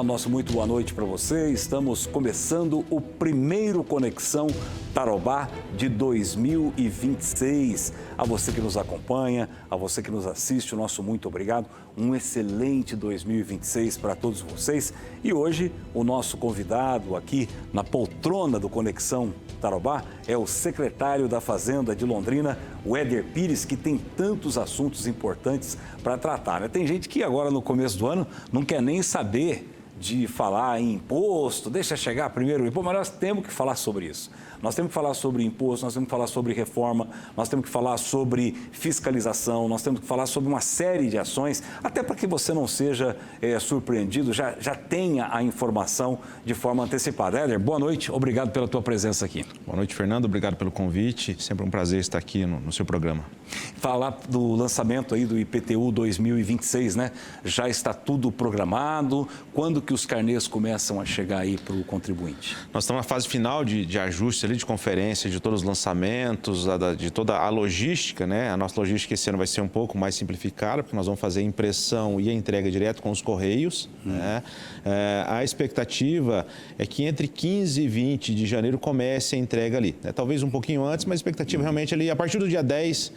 Olá, nosso muito boa noite para você. Estamos começando o primeiro Conexão Tarobá de 2026. A você que nos acompanha, a você que nos assiste, o nosso muito obrigado. Um excelente 2026 para todos vocês. E hoje o nosso convidado aqui na poltrona do Conexão Tarobá é o secretário da Fazenda de Londrina, o Éder Pires, que tem tantos assuntos importantes para tratar, né? Tem gente que agora no começo do ano não quer nem saber de falar em imposto, deixa chegar primeiro o imposto, mas nós temos que falar sobre isso. Nós temos que falar sobre imposto, nós temos que falar sobre reforma, nós temos que falar sobre fiscalização, nós temos que falar sobre uma série de ações, até para que você não seja surpreendido, já tenha a informação de forma antecipada. Éder, boa noite, obrigado pela tua presença aqui. Boa noite, Fernando, obrigado pelo convite, sempre um prazer estar aqui no seu programa. Falar do lançamento aí do IPTU 2026, né? Já está tudo programado, quando que os carnês começam a chegar aí para o contribuinte? Nós estamos na fase final de ajuste ali, de conferência, de todos os lançamentos, de toda a logística, né? A nossa logística esse ano vai ser um pouco mais simplificada, porque nós vamos fazer a impressão e a entrega direto com os Correios, né? A expectativa é que entre 15 e 20 de janeiro comece a entrega ali, né? Talvez um pouquinho antes, mas a expectativa realmente ali, a partir do dia 10,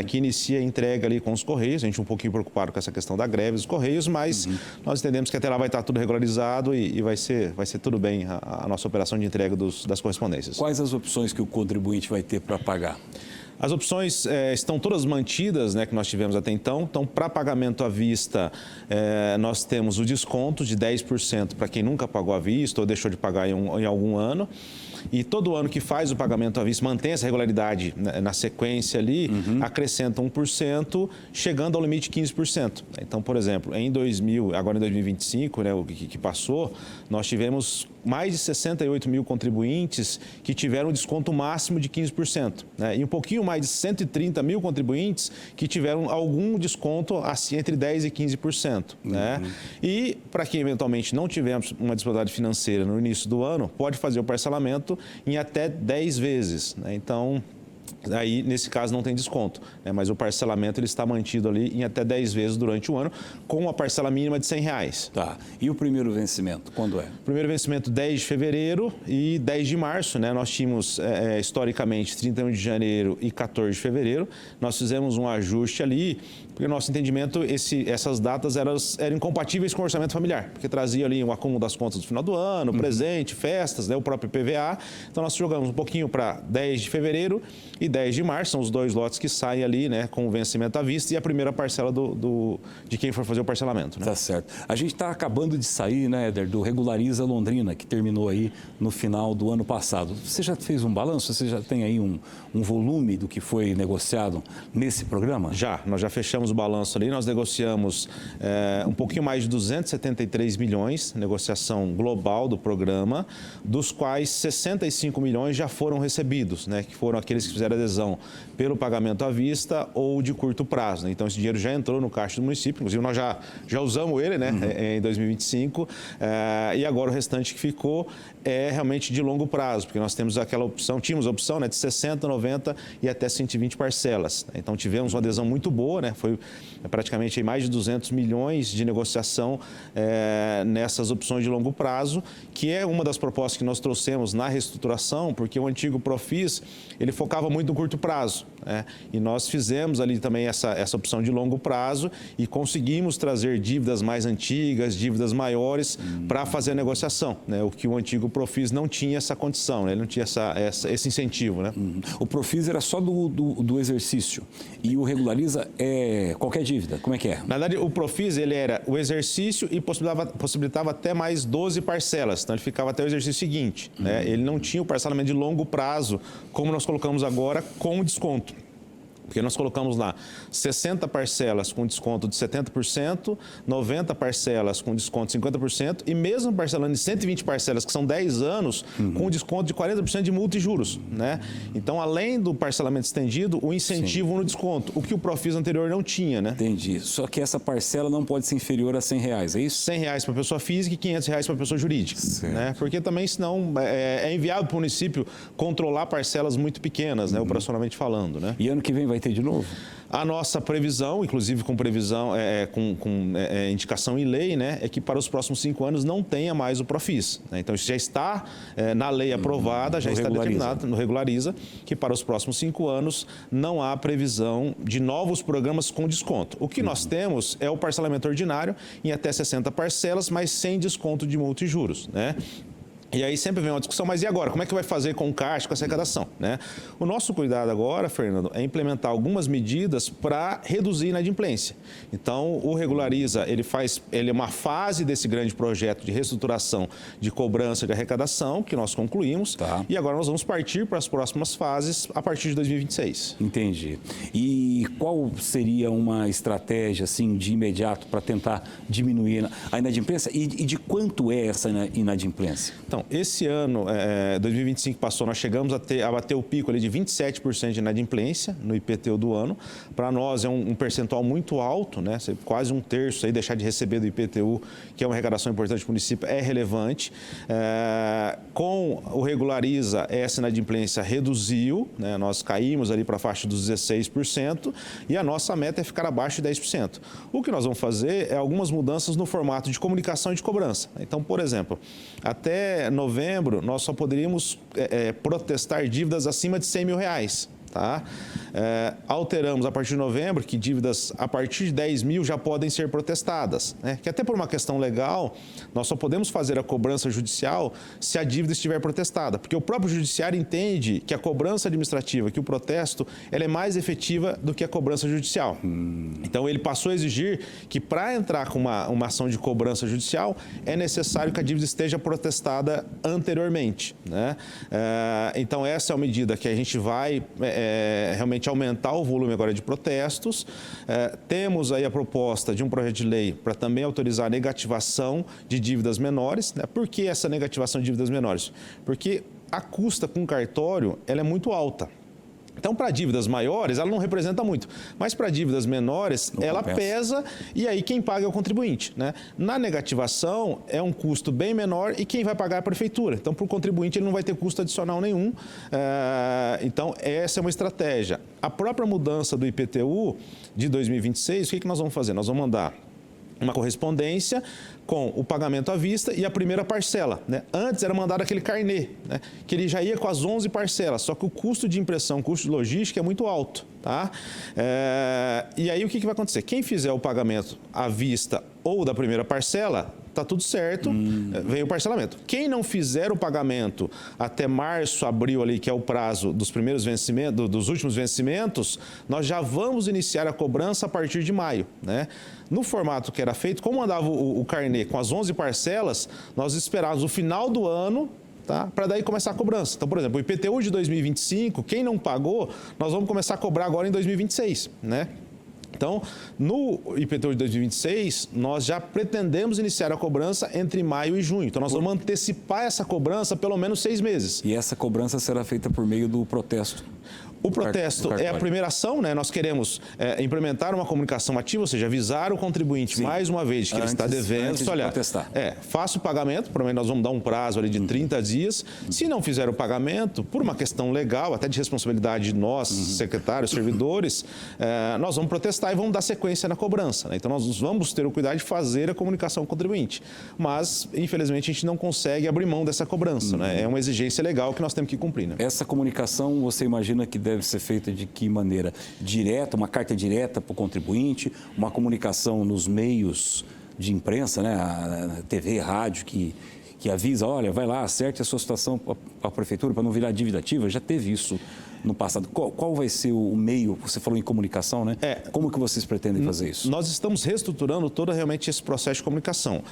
que inicia a entrega ali com os Correios. A gente um pouquinho preocupado com essa questão da greve dos Correios, mas nós entendemos que até lá vai estar tudo regularizado e vai ser tudo bem a nossa operação de entrega das correspondências. Quais as opções que o contribuinte vai ter para pagar? As opções estão todas mantidas, né, que nós tivemos até então. Então, para pagamento à vista, nós temos o desconto de 10% para quem nunca pagou à vista ou deixou de pagar em algum ano. E todo ano que faz o pagamento à vista, mantém essa regularidade na sequência ali, acrescenta 1%, chegando ao limite de 15%. Então, por exemplo, agora em 2025, né, o que passou, nós tivemos mais de 68 mil contribuintes que tiveram um desconto máximo de 15%, né? E um pouquinho mais de 130 mil contribuintes que tiveram algum desconto assim, entre 10% e 15%. Né? E para quem eventualmente não tivemos uma disponibilidade financeira no início do ano, pode fazer o parcelamento em até 10 vezes. Né? Então, aí, nesse caso, não tem desconto, né? Mas o parcelamento ele está mantido ali em até 10 vezes durante o ano, com uma parcela mínima de R$100. Tá. E o primeiro vencimento, quando é? O primeiro vencimento, 10 de fevereiro e 10 de março, né? Nós tínhamos, historicamente, 31 de janeiro e 14 de fevereiro. Nós fizemos um ajuste ali, porque, no nosso entendimento, essas datas eram incompatíveis com o orçamento familiar, porque trazia ali um acúmulo das contas do final do ano, presente, festas, né? O próprio PVA. Então, nós jogamos um pouquinho para 10 de fevereiro e 10 de março, são os dois lotes que saem ali, né, com o vencimento à vista e a primeira parcela de quem for fazer o parcelamento. Né? Tá certo. A gente está acabando de sair, né, Éder, do Regulariza Londrina, que terminou aí no final do ano passado. Você já fez um balanço? Você já tem aí um volume do que foi negociado nesse programa? Nós já fechamos o balanço ali, nós negociamos um pouquinho mais de 273 milhões, negociação global do programa, dos quais 65 milhões já foram recebidos, né, que foram aqueles que fizeram adesão pelo pagamento à vista ou de curto prazo. Né? Então, esse dinheiro já entrou no caixa do município, inclusive nós já usamos ele, né, em 2025, e agora o restante que ficou é realmente de longo prazo, porque nós tínhamos a opção, né, de 60, 90 e até 120 parcelas. Então, tivemos uma adesão muito boa, né, foi praticamente mais de 200 milhões de negociação nessas opções de longo prazo, que é uma das propostas que nós trouxemos na reestruturação, porque o antigo Profis, ele focava muito no curto prazo, né? E nós fizemos ali também essa opção de longo prazo e conseguimos trazer dívidas mais antigas, dívidas maiores para fazer a negociação, né? O que o antigo Profis não tinha essa condição, né? Ele não tinha esse incentivo, né? O Profis era só do exercício e o Regulariza é qualquer dívida, como é que é? Na verdade, o Profis, ele era o exercício e possibilitava até mais 12 parcelas, então ele ficava até o exercício seguinte, né? Ele não tinha o parcelamento de longo prazo, como nós colocamos agora, com desconto. Porque nós colocamos lá 60 parcelas com desconto de 70%, 90 parcelas com desconto de 50% e mesmo parcelando em 120 parcelas, que são 10 anos, com desconto de 40% de multa e juros, né? Então, além do parcelamento estendido, o incentivo no desconto, o que o Profis anterior não tinha, né? Entendi. Só que essa parcela não pode ser inferior a R$100, é isso? R$100 para pessoa física e R$500 para pessoa jurídica, né? Porque também, senão, é inviável para o município controlar parcelas muito pequenas, né? Operacionalmente falando, né? E ano que vem vai ter de novo? A nossa previsão, inclusive com previsão, indicação em lei, né, é que para os próximos 5 anos não tenha mais o Profis, né? Então, isso já está na lei aprovada, já está determinado no Regulariza, que para os próximos 5 anos não há previsão de novos programas com desconto. O que nós temos é o parcelamento ordinário em até 60 parcelas, mas sem desconto de multa e juros, né? E aí sempre vem uma discussão, mas e agora? Como é que vai fazer com o caixa, com essa arrecadação, né? O nosso cuidado agora, Fernando, é implementar algumas medidas para reduzir a inadimplência. Então, o Regulariza, ele é uma fase desse grande projeto de reestruturação de cobrança de arrecadação, que nós concluímos, e agora nós vamos partir para as próximas fases a partir de 2026. Entendi. E qual seria uma estratégia, assim, de imediato para tentar diminuir a inadimplência? E de quanto é essa inadimplência? Então, esse ano, 2025 passou, nós chegamos a bater o pico ali de 27% de inadimplência no IPTU do ano. Para nós é um percentual muito alto, né? Quase um terço aí deixar de receber do IPTU, que é uma arrecadação importante do município, é relevante. Com o Regulariza, essa inadimplência reduziu, né? Nós caímos ali para a faixa dos 16% e a nossa meta é ficar abaixo de 10%. O que nós vamos fazer é algumas mudanças no formato de comunicação e de cobrança. Então, por exemplo, até novembro, nós só poderíamos protestar dívidas acima de R$100 mil. Tá? Alteramos a partir de novembro que dívidas a partir de 10 mil já podem ser protestadas, né? Que até por uma questão legal, nós só podemos fazer a cobrança judicial se a dívida estiver protestada, porque o próprio judiciário entende que a cobrança administrativa, que o protesto, ela é mais efetiva do que a cobrança judicial. Então, ele passou a exigir que para entrar com uma ação de cobrança judicial, é necessário que a dívida esteja protestada anteriormente, né? Então, essa é uma medida que a gente vai realmente aumentar o volume agora de protestos. Temos aí a proposta de um projeto de lei para também autorizar a negativação de dívidas menores, né? Por que essa negativação de dívidas menores? Porque a custa com cartório ela é muito alta. Então, para dívidas maiores, ela não representa muito, mas para dívidas menores, ela pesa e aí quem paga é o contribuinte, né? Na negativação, é um custo bem menor e quem vai pagar é a prefeitura. Então, para o contribuinte, ele não vai ter custo adicional nenhum. Então, essa é uma estratégia. A própria mudança do IPTU de 2026, o que nós vamos fazer? Nós vamos mandar uma correspondência com o pagamento à vista e a primeira parcela, né? Antes era mandado aquele carnê, né? Que ele já ia com as 11 parcelas, só que o custo de impressão, o custo de logística é muito alto, tá? E aí o que vai acontecer? Quem fizer o pagamento à vista ou da primeira parcela, está tudo certo, vem o parcelamento. Quem não fizer o pagamento até março, abril ali, que é o prazo dos primeiros vencimentos, dos últimos vencimentos, nós já vamos iniciar a cobrança a partir de maio, né? No formato que era feito, como mandava o carnê com as 11 parcelas, nós esperávamos o final do ano, tá? Para daí começar a cobrança. Então, por exemplo, o IPTU de 2025, quem não pagou, nós vamos começar a cobrar agora em 2026, né? Então, no IPTU de 2026, nós já pretendemos iniciar a cobrança entre maio e junho. Então, nós vamos antecipar essa cobrança pelo menos 6 meses. E essa cobrança será feita por meio do protesto? O protesto é a primeira ação, né? Nós queremos implementar uma comunicação ativa, ou seja, avisar o contribuinte mais uma vez que ele está devendo. Olha, faça o pagamento, provavelmente nós vamos dar um prazo ali de 30 dias. Se não fizer o pagamento, por uma questão legal, até de responsabilidade de nós, secretários, servidores, nós vamos protestar e vamos dar sequência na cobrança, né? Então, nós vamos ter o cuidado de fazer a comunicação com o contribuinte. Mas, infelizmente, a gente não consegue abrir mão dessa cobrança, né? É uma exigência legal que nós temos que cumprir, né? Essa comunicação, você imagina que deve ser feita de que maneira? Direta, uma carta direta para o contribuinte, uma comunicação nos meios de imprensa, né? A TV, rádio, que avisa, olha, vai lá, acerte a sua situação para a prefeitura para não virar dívida ativa. Já teve isso no passado. Qual vai ser o meio? Você falou em comunicação, né? Como que vocês pretendem fazer isso? Nós estamos reestruturando todo realmente esse processo de comunicação.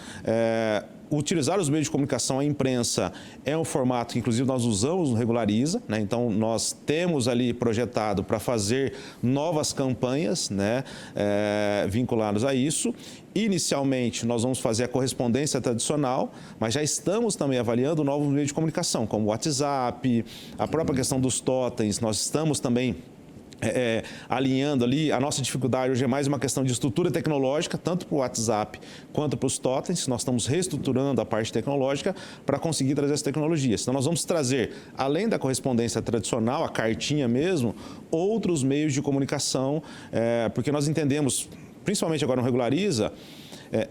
Utilizar os meios de comunicação, a imprensa, é um formato que, inclusive, nós usamos no Regulariza, né? Então, nós temos ali projetado para fazer novas campanhas, né? Vinculadas a isso. Inicialmente, nós vamos fazer a correspondência tradicional, mas já estamos também avaliando novos meios de comunicação, como o WhatsApp, a própria questão dos totens. Nós estamos também alinhando ali. A nossa dificuldade hoje é mais uma questão de estrutura tecnológica, tanto para o WhatsApp quanto para os totens. Nós estamos reestruturando a parte tecnológica para conseguir trazer as tecnologias. Então, nós vamos trazer, além da correspondência tradicional, a cartinha mesmo, outros meios de comunicação, porque nós entendemos, principalmente agora no Regulariza,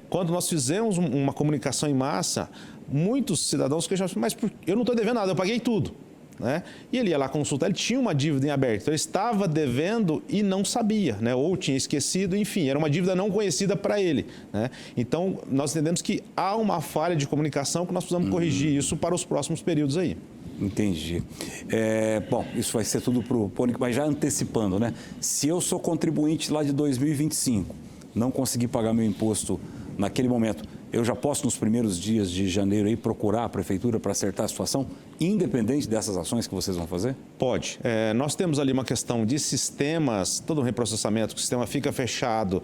quando nós fizemos uma comunicação em massa, muitos cidadãos questionam, mas eu não estou devendo nada, eu paguei tudo. Né? E ele ia lá consultar, ele tinha uma dívida em aberto, então ele estava devendo e não sabia, né? Ou tinha esquecido, enfim, era uma dívida não conhecida para ele. Né? Então, nós entendemos que há uma falha de comunicação que nós precisamos corrigir isso para os próximos períodos aí. Entendi. Bom, isso vai ser tudo para o Pônico, mas já antecipando, né? Se eu sou contribuinte lá de 2025, não consegui pagar meu imposto naquele momento, eu já posso, nos primeiros dias de janeiro, aí, procurar a prefeitura para acertar a situação, independente dessas ações que vocês vão fazer? Pode. Nós temos ali uma questão de sistemas, todo um reprocessamento, que o sistema fica fechado,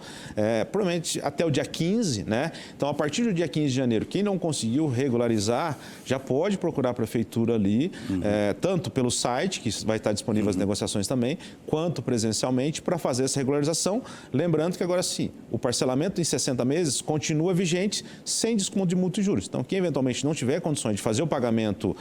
provavelmente até o dia 15, né? Então, a partir do dia 15 de janeiro, quem não conseguiu regularizar, já pode procurar a prefeitura ali, tanto pelo site, que vai estar disponível as negociações também, quanto presencialmente, para fazer essa regularização. Lembrando que agora sim, o parcelamento em 60 meses continua vigente, sem desconto de multa e juros. Então, quem eventualmente não tiver condições de fazer o pagamento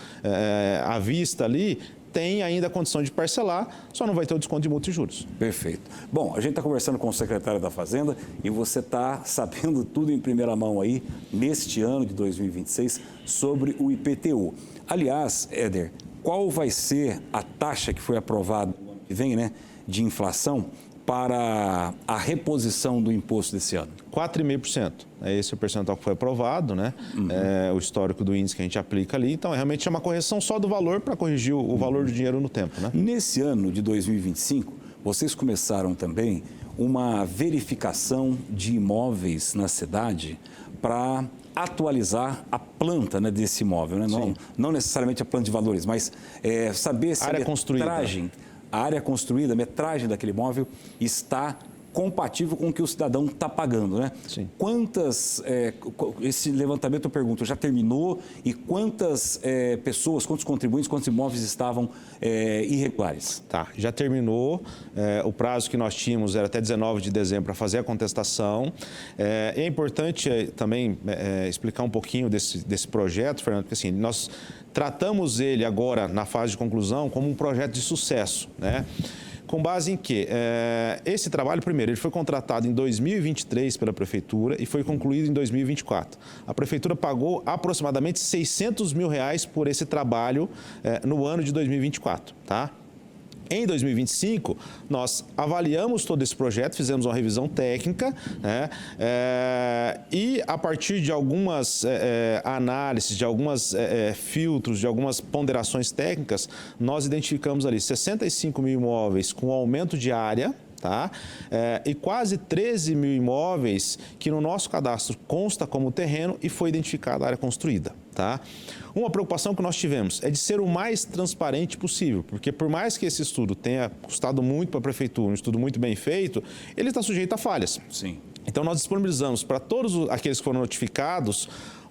à vista ali, tem ainda a condição de parcelar, só não vai ter o desconto de multa e juros. Perfeito. Bom, a gente está conversando com o secretário da Fazenda e você está sabendo tudo em primeira mão aí, neste ano de 2026, sobre o IPTU. Aliás, Éder, qual vai ser a taxa que foi aprovada no ano que vem, né, de inflação, para a reposição do imposto desse ano? 4,5%. Esse é o percentual que foi aprovado, né? O histórico do índice que a gente aplica ali. Então, realmente é uma correção só do valor para corrigir o valor do dinheiro no tempo, né? Nesse ano de 2025, vocês começaram também uma verificação de imóveis na cidade para atualizar a planta, né, desse imóvel, né? Não necessariamente a planta de valores, mas saber se a área construída, a metragem daquele imóvel está compatível com o que o cidadão está pagando, né? Sim. Esse levantamento, eu pergunto, já terminou? E quantas pessoas, quantos contribuintes, quantos imóveis estavam irregulares? Tá, já terminou. O prazo que nós tínhamos era até 19 de dezembro para fazer a contestação. É importante também explicar um pouquinho desse projeto, Fernando, porque assim, nós tratamos ele agora, na fase de conclusão, como um projeto de sucesso, né? Com base em quê? Esse trabalho, primeiro, ele foi contratado em 2023 pela Prefeitura e foi concluído em 2024. A Prefeitura pagou aproximadamente R$600 mil por esse trabalho no ano de 2024, tá? Em 2025, nós avaliamos todo esse projeto, fizemos uma revisão técnica, né? E a partir de algumas análises, de alguns filtros, de algumas ponderações técnicas, nós identificamos ali 65 mil imóveis com aumento de área, tá? E quase 13 mil imóveis que no nosso cadastro consta como terreno e foi identificada a área construída. Tá? Uma preocupação que nós tivemos é de ser o mais transparente possível, porque por mais que esse estudo tenha custado muito para a Prefeitura, um estudo muito bem feito, ele está sujeito a falhas. Sim. Então, nós disponibilizamos para todos aqueles que foram notificados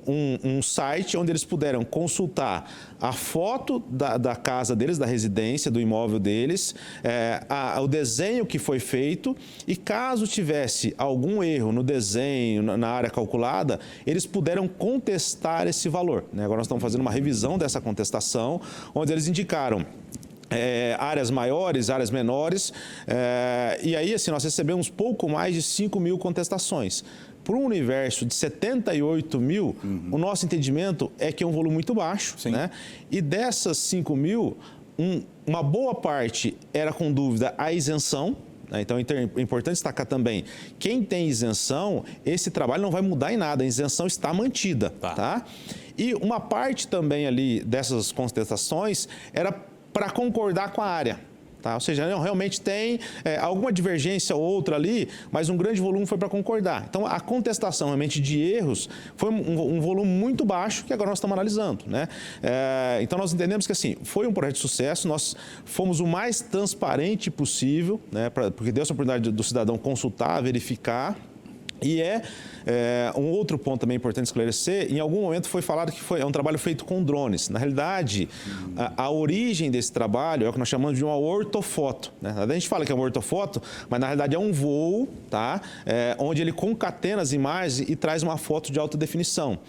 um site onde eles puderam consultar a foto da casa deles, da residência, do imóvel deles, o desenho que foi feito e caso tivesse algum erro no desenho, na área calculada, eles puderam contestar esse valor, né? Agora nós estamos fazendo uma revisão dessa contestação, onde eles indicaram áreas maiores, áreas menores, e aí assim, nós recebemos pouco mais de 5 mil contestações. Para um universo de 78 mil, o nosso entendimento é que é um volume muito baixo, né? E dessas 5 mil, uma boa parte era com dúvida a isenção, né? Então é importante destacar também, quem tem isenção, esse trabalho não vai mudar em nada, a isenção está mantida, tá? E uma parte também ali dessas contestações era para concordar com a área. Tá? Ou seja, realmente tem alguma divergência ou outra ali, mas um grande volume foi para concordar. Então, a contestação realmente de erros foi um volume muito baixo que agora nós estamos analisando, né? Então, nós entendemos que assim, foi um projeto de sucesso, nós fomos o mais transparente possível, né? Porque deu essa oportunidade do cidadão consultar, verificar. E um outro ponto também importante esclarecer, em algum momento foi falado que também importante esclarecer, em algum momento foi falado que é um trabalho feito com drones. Na realidade, a origem desse trabalho é o que nós chamamos de uma ortofoto, né? A gente fala que é uma ortofoto, mas na realidade é um voo, tá? Onde ele concatena as imagens e traz uma foto de alta definição.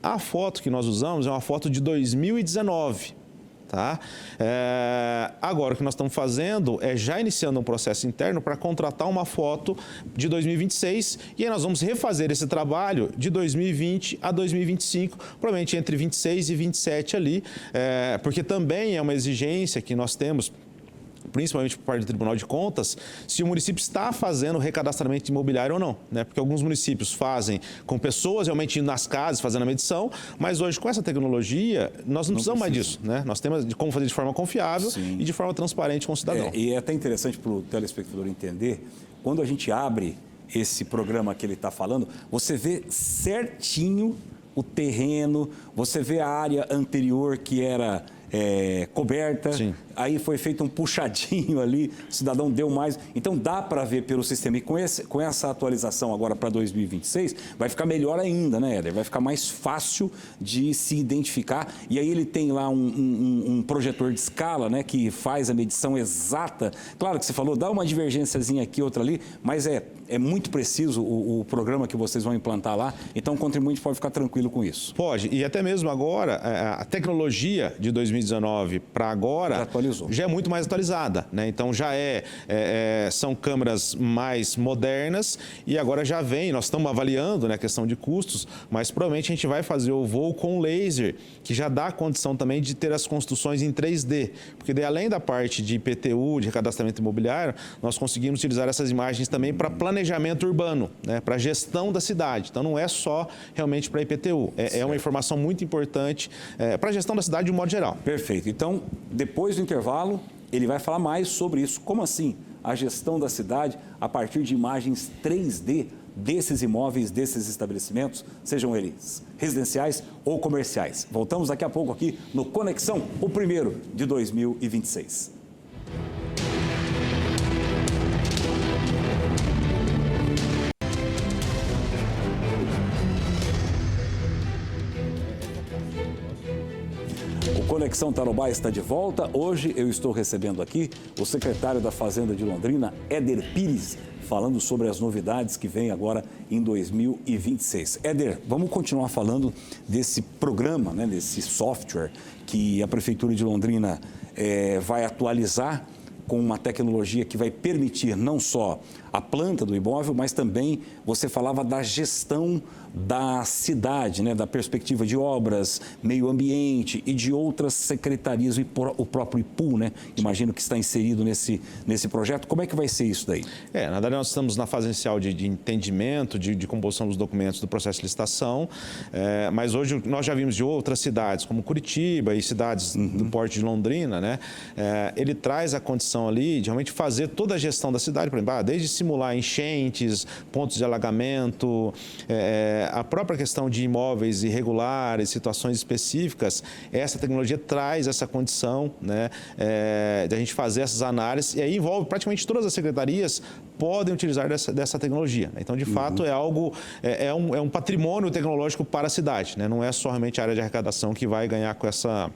A foto que nós usamos é uma foto de 2019. Tá? Agora, o que nós estamos fazendo é já iniciando um processo interno para contratar uma foto de 2026 e aí nós vamos refazer esse trabalho de 2020 a 2025, provavelmente entre 26 e 27 ali, porque também é uma exigência que nós temos, principalmente por parte do Tribunal de Contas, se o município está fazendo recadastramento imobiliário ou não, né? Porque alguns municípios fazem com pessoas realmente indo nas casas, fazendo a medição, mas hoje com essa tecnologia, nós não precisamos mais disso, né? Nós temos como fazer de forma confiável e de forma transparente com o cidadão. E é até interessante para o telespectador entender, quando a gente abre esse programa que ele está falando, você vê certinho o terreno, você vê a área anterior que era coberta, aí foi feito um puxadinho ali, o cidadão deu mais. Então dá para ver pelo sistema. E com essa atualização agora para 2026, vai ficar melhor ainda, né, Éder? Vai ficar mais fácil de se identificar. E aí ele tem lá um projetor de escala, né, que faz a medição exata. Claro que você falou, dá uma divergênciazinha aqui, outra ali, mas é muito preciso o programa que vocês vão implantar lá. Então o contribuinte pode ficar tranquilo com isso. Pode. E até mesmo agora, a tecnologia de 2019 para agora já é muito mais atualizada, né? Então já são câmeras mais modernas e agora já vem, nós estamos avaliando, né, a questão de custos, mas provavelmente a gente vai fazer o voo com laser, que já dá a condição também de ter as construções em 3D, porque daí, além da parte de IPTU, de cadastramento imobiliário, nós conseguimos utilizar essas imagens também para planejamento urbano, né, para gestão da cidade. Então não é só realmente para IPTU, é uma informação muito importante para a gestão da cidade de um modo geral. Perfeito. Então, depois do intervalo, ele vai falar mais sobre isso. Como assim? A gestão da cidade a partir de imagens 3D desses imóveis, desses estabelecimentos, sejam eles residenciais ou comerciais. Voltamos daqui a pouco aqui no Conexão, o primeiro de 2026. Conexão Tarobá está de volta. Hoje eu estou recebendo aqui o secretário da Fazenda de Londrina, Éder Pires, falando sobre as novidades que vêm agora em 2026. Éder, vamos continuar falando desse programa, né, desse software que a Prefeitura de Londrina vai atualizar com uma tecnologia que vai permitir não só a planta do imóvel, mas também você falava da gestão da cidade, né, da perspectiva de obras, meio ambiente e de outras secretarias, o próprio IPU, né? Imagino que está inserido nesse projeto. Como é que vai ser isso daí? Na verdade, nós estamos na fase inicial de entendimento, de composição dos documentos do processo de licitação, mas hoje nós já vimos de outras cidades, como Curitiba e cidades do porte de Londrina, né? Ele traz a condição ali de realmente fazer toda a gestão da cidade, por exemplo, desde simular enchentes, pontos de alagamento, a própria questão de imóveis irregulares, situações específicas, essa tecnologia traz essa condição, né, de a gente fazer essas análises, e aí envolve praticamente todas as secretarias podem utilizar dessa tecnologia. Então, de fato, é algo, é um patrimônio tecnológico para a cidade, né? Não é somente a área de arrecadação que vai ganhar com a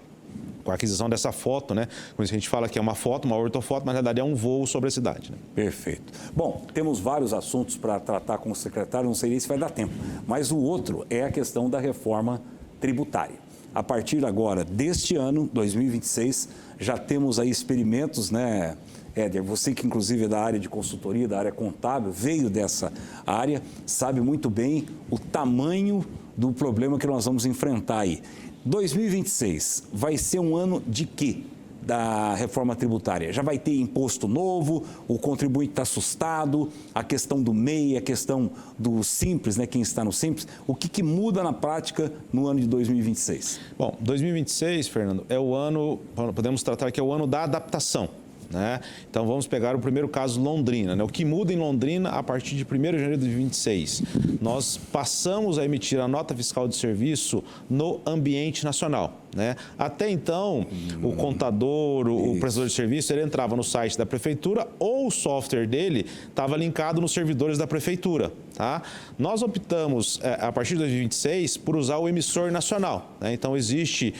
aquisição dessa foto, né? Por isso a gente fala que é uma foto, uma ortofoto, mas na verdade é um voo sobre a cidade, né? Perfeito. Bom, temos vários assuntos para tratar com o secretário, não sei se vai dar tempo, mas o outro é a questão da reforma tributária. A partir agora deste ano, 2026, já temos aí experimentos, né, Éder? Você que inclusive é da área de consultoria, da área contábil, veio dessa área, sabe muito bem o tamanho do problema que nós vamos enfrentar aí. 2026 vai ser um ano de quê da reforma tributária? Já vai ter imposto novo, o contribuinte está assustado, a questão do MEI, a questão do Simples, né, quem está no Simples. O que muda na prática no ano de 2026? Bom, 2026, Fernando, é o ano, podemos tratar que é o ano da adaptação. né? Então, vamos pegar o primeiro caso, Londrina, né? O que muda em Londrina a partir de 1º de janeiro de 2026? Nós passamos a emitir a nota fiscal de serviço no ambiente nacional, né? Até então, o contador, o prestador de serviço, ele entrava no site da prefeitura ou o software dele estava linkado nos servidores da prefeitura, tá? Nós optamos, a partir de 2026, por usar o emissor nacional, né? Então, existe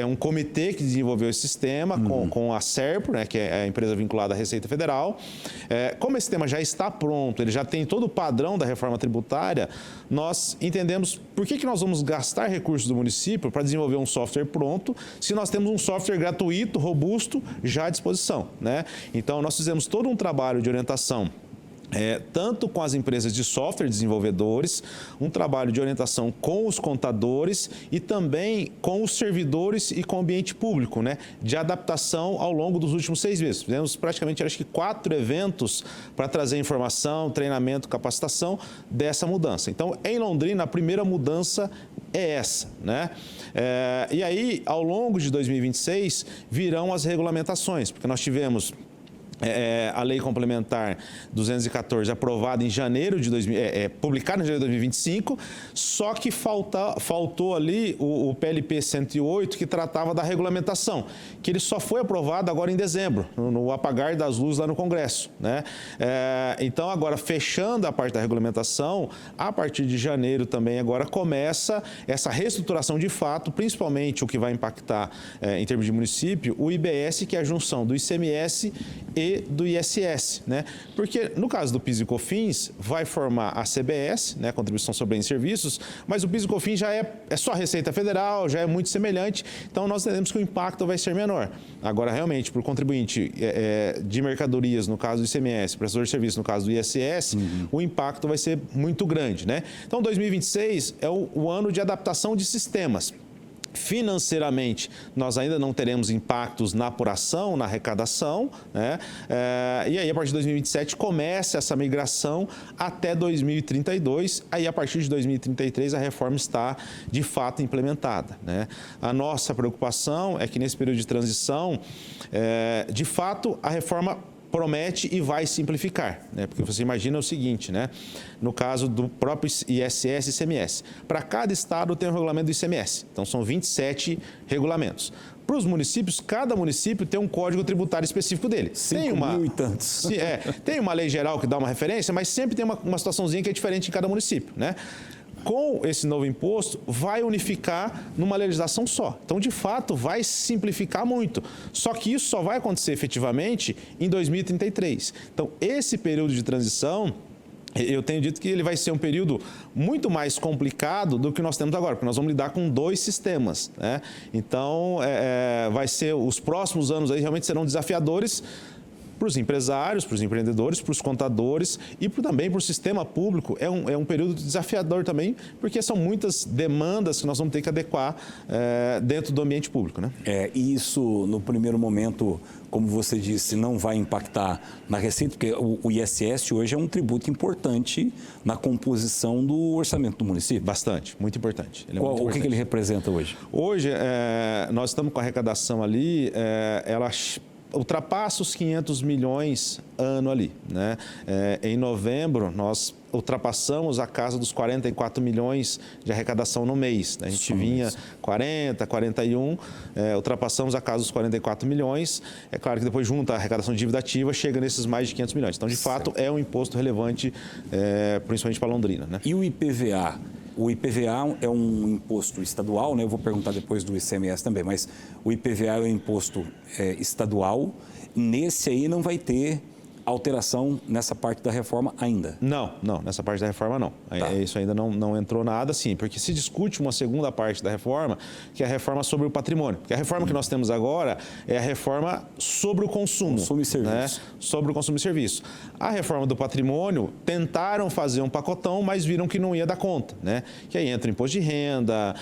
um comitê que desenvolveu esse sistema com a SERPRO, né, que é a empresa vinculada à Receita Federal. Como esse sistema já está pronto, ele já tem todo o padrão da reforma tributária, nós entendemos por que nós vamos gastar recursos do município para desenvolver um software pronto, se nós temos um software gratuito, robusto, já à disposição, né? Então, nós fizemos todo um trabalho de orientação, tanto com as empresas de software desenvolvedores, um trabalho de orientação com os contadores e também com os servidores e com o ambiente público, né, de adaptação ao longo dos últimos 6 meses. Fizemos praticamente, acho que 4 eventos para trazer informação, treinamento, capacitação dessa mudança. Então, em Londrina, a primeira mudança é essa, né? E aí, ao longo de 2026, virão as regulamentações, porque nós tivemos a Lei Complementar 214 aprovada em janeiro de publicada em janeiro de 2025, só que faltou ali o PLP 108, que tratava da regulamentação, que ele só foi aprovado agora em dezembro, no apagar das luzes lá no Congresso, né? Então, agora, fechando a parte da regulamentação, a partir de janeiro também agora começa essa reestruturação de fato, principalmente o que vai impactar em termos de município, o IBS, que é a junção do ICMS e do ISS, né? Porque no caso do PIS e COFINS vai formar a CBS, né, Contribuição sobre Bens e Serviços, mas o PIS e COFINS já é só Receita Federal, já é muito semelhante, então nós entendemos que o impacto vai ser menor. Agora, realmente, para o contribuinte de mercadorias, no caso do ICMS, prestador de serviço, no caso do ISS, o impacto vai ser muito grande, né? Então, 2026 é o ano de adaptação de sistemas. Financeiramente, nós ainda não teremos impactos na apuração, na arrecadação, né? E aí, a partir de 2027, começa essa migração até 2032. Aí, a partir de 2033, a reforma está, de fato, implementada, né? A nossa preocupação é que, nesse período de transição, de fato, a reforma promete e vai simplificar, né? Porque você imagina o seguinte, né? No caso do próprio ISS e ICMS, para cada estado tem um regulamento do ICMS, então são 27 regulamentos. Para os municípios, cada município tem um código tributário específico dele. 5.000 e tantos. Tem uma lei geral que dá uma referência, mas sempre tem uma situaçãozinha que é diferente em cada município, né? Com esse novo imposto, vai unificar numa legislação só. Então, de fato, vai simplificar muito. Só que isso só vai acontecer efetivamente em 2033. Então, esse período de transição, eu tenho dito que ele vai ser um período muito mais complicado do que nós temos agora, porque nós vamos lidar com 2 sistemas, né? Então, vai ser, os próximos anos aí realmente serão desafiadores para os empresários, para os empreendedores, para os contadores e também para o sistema público. É um período desafiador também, porque são muitas demandas que nós vamos ter que adequar dentro do ambiente público, né? E isso, no primeiro momento, como você disse, não vai impactar na receita, porque o ISS hoje é um tributo importante na composição do orçamento do município. Bastante, muito importante. O que ele representa hoje? Hoje, nós estamos com a arrecadação ali, ela ultrapassa os 500 milhões ano ali, né? Em novembro, nós ultrapassamos a casa dos 44 milhões de arrecadação no mês. A gente vinha 40, 41, ultrapassamos a casa dos 44 milhões. É claro que depois junta a arrecadação de dívida ativa, chega nesses mais de 500 milhões. Então, de fato, é um imposto relevante, principalmente para Londrina, né? E o IPVA? O IPVA é um imposto estadual, né? Eu vou perguntar depois do ICMS também, mas o IPVA é um imposto estadual. Nesse aí não vai ter alteração nessa parte da reforma ainda? Não, nessa parte da reforma não. Tá. Isso ainda não entrou nada, sim, porque se discute uma segunda parte da reforma, que é a reforma sobre o patrimônio. Porque a reforma que nós temos agora é a reforma sobre o consumo. Consumo e serviço. Né? Sobre o consumo e serviço. A reforma do patrimônio, tentaram fazer um pacotão, mas viram que não ia dar conta, né? Que aí entra o imposto de renda,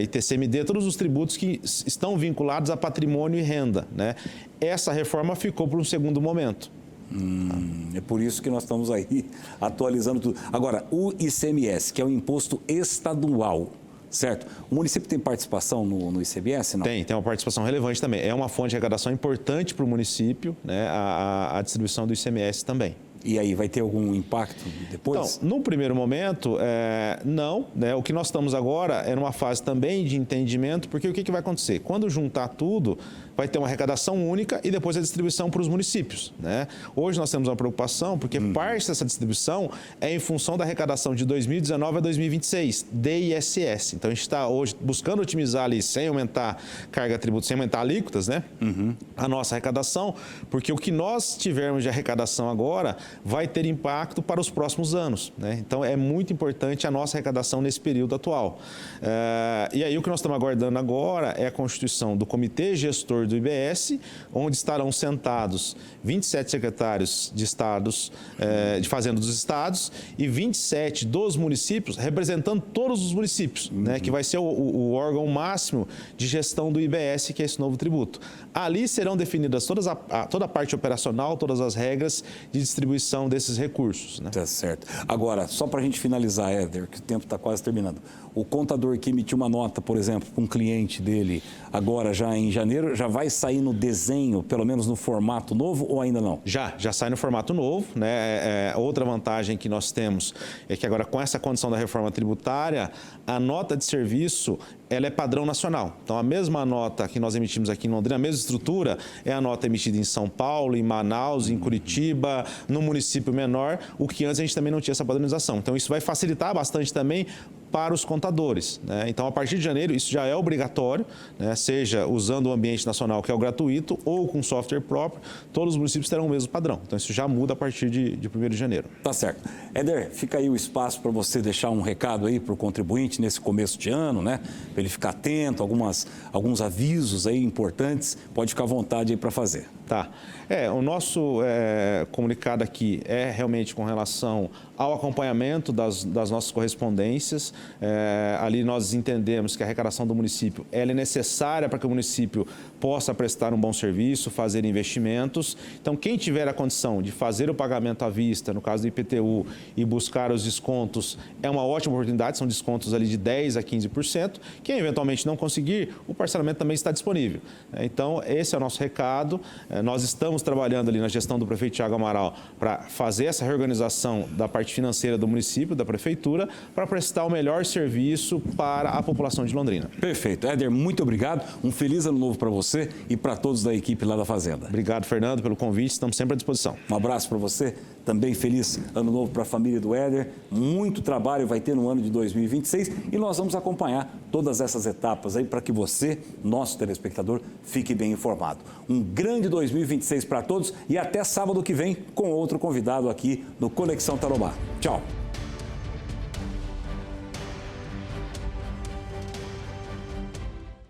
ITCMD, todos os tributos que estão vinculados a patrimônio e renda, né? Essa reforma ficou para um segundo momento. É por isso que nós estamos aí atualizando tudo. Agora, o ICMS, que é o imposto estadual, Certo. O município tem participação no ICMS, não? Tem uma participação relevante também. É uma fonte de arrecadação importante para o município, né, a distribuição do ICMS também. E aí, vai ter algum impacto depois? Então, no primeiro momento, não. Né? O que nós estamos agora é numa fase também de entendimento, porque o que vai acontecer? Quando juntar tudo, vai ter uma arrecadação única e depois a distribuição para os municípios. Né? Hoje nós temos uma preocupação, porque parte dessa distribuição é em função da arrecadação de 2019 a 2026, de ISS. Então, a gente está hoje buscando otimizar ali, sem aumentar carga tributária, sem aumentar alíquotas, né? A nossa arrecadação, porque o que nós tivermos de arrecadação agora vai ter impacto para os próximos anos. Né? Então, é muito importante a nossa arrecadação nesse período atual. E aí, o que nós estamos aguardando agora é a constituição do Comitê Gestor do IBS, onde estarão sentados 27 secretários de estados, de fazenda dos estados, e 27 dos municípios, representando todos os municípios, né? Que vai ser o órgão máximo de gestão do IBS, que é esse novo tributo. Ali serão definidas toda a parte operacional, todas as regras de distribuição desses recursos. Né? Tá certo. Agora, só para a gente finalizar, Éder, que o tempo está quase terminando. O contador que emitiu uma nota, por exemplo, para um cliente dele, agora já em janeiro, já vai sair no desenho, pelo menos no formato novo, ou ainda não? Já sai no formato novo. Né? Outra vantagem que nós temos é que agora, com essa condição da reforma tributária, a nota de serviço ela é padrão nacional. Então, a mesma nota que nós emitimos aqui em Londrina, a mesma estrutura, é a nota emitida em São Paulo, em Manaus, em Curitiba, no município menor, o que antes a gente também não tinha essa padronização. Então, isso vai facilitar bastante também para os contadores. Né? Então, a partir de janeiro, isso já é obrigatório, né? Seja usando o ambiente nacional, que é o gratuito, ou com software próprio, todos os municípios terão o mesmo padrão. Então, isso já muda a partir de 1º de janeiro. Tá certo. Éder, fica aí o espaço para você deixar um recado aí para o contribuinte nesse começo de ano, né? Para ele ficar atento, alguns avisos aí importantes, pode ficar à vontade aí para fazer. Tá. O nosso comunicado aqui é realmente com relação ao acompanhamento das nossas correspondências. Ali nós entendemos que a arrecadação do município ela é necessária para que o município possa prestar um bom serviço, fazer investimentos. Então, quem tiver a condição de fazer o pagamento à vista, no caso do IPTU, e buscar os descontos, é uma ótima oportunidade, são descontos ali de 10% a 15%. Quem eventualmente não conseguir, o parcelamento também está disponível. Então, esse é o nosso recado. Nós estamos trabalhando ali na gestão do prefeito Thiago Amaral para fazer essa reorganização da parte financeira do município, da prefeitura, para prestar o melhor serviço para a população de Londrina. Perfeito. Éder, muito obrigado. Um feliz ano novo para você e para todos da equipe lá da Fazenda. Obrigado, Fernando, pelo convite. Estamos sempre à disposição. Um abraço para você. Também feliz ano novo para a família do Éder. Muito trabalho vai ter no ano de 2026 e nós vamos acompanhar todas essas etapas aí para que você, nosso telespectador, fique bem informado. Um grande 2026 para todos e até sábado que vem com outro convidado aqui no Conexão Tarobá. Tchau.